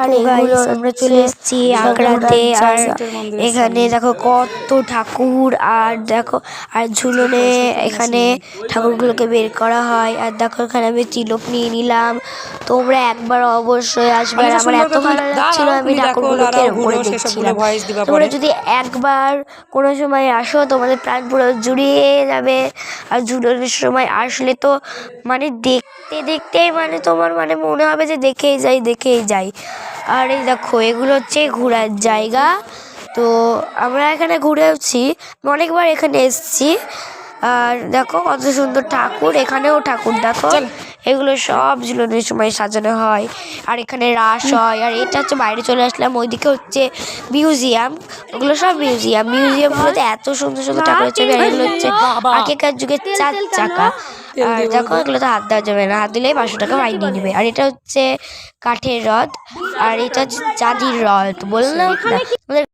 আর এগুলো আমরা চলে এসেছি আগ্রাতে। আর এখানে দেখো কত ঠাকুর, আর দেখো আর ঝুলনে এখানে ঠাকুরগুলোকে বের করা হয়। আর দেখো এখানে আমি তিলক নিয়ে নিলাম। তোমরা একবার অবশ্যই আসবে। আর আমার এত ভালো লাগছিল, আমি ঠাকুরগুলোকে এরকম করে দেখছিলাম। তোমরা যদি একবার কোনো সময় আসো, তোমাদের প্রাণ পুরো জুড়িয়ে যাবে। আর ঝুলনের সময় আসলে তো মানে দেখতে দেখতেই মানে তোমার মানে মনে হবে যে দেখেই যাই। আর এই দেখো এগুলো হচ্ছে ঘোরার জায়গা। তো আমরা এখানে ঘুরেওছি, অনেকবার এখানে এসেছি। আর দেখো কত সুন্দর ঠাকুর, এখানেও ঠাকুর দেখো। এগুলো সব ঝুলনের সময় সাজানো হয়। আর এখানে রাস হয়। আর এটা হচ্ছে বাইরে চলে আসলাম, ওইদিকে হচ্ছে মিউজিয়াম। ওগুলো সব মিউজিয়ামগুলোতে এত সুন্দর সুন্দর ঠাকুর আছে। আর এগুলো হচ্ছে আগেকার যুগের 4 চাকা। আর দেখো এগুলো তো হাত দেওয়া যাবে না, হাত দিলেই 500 টাকা ফাইন নিয়ে নেবে। আর এটা হচ্ছে কাঠের রথ, আর এটা হচ্ছে চাঁদির রথ, বললাম না।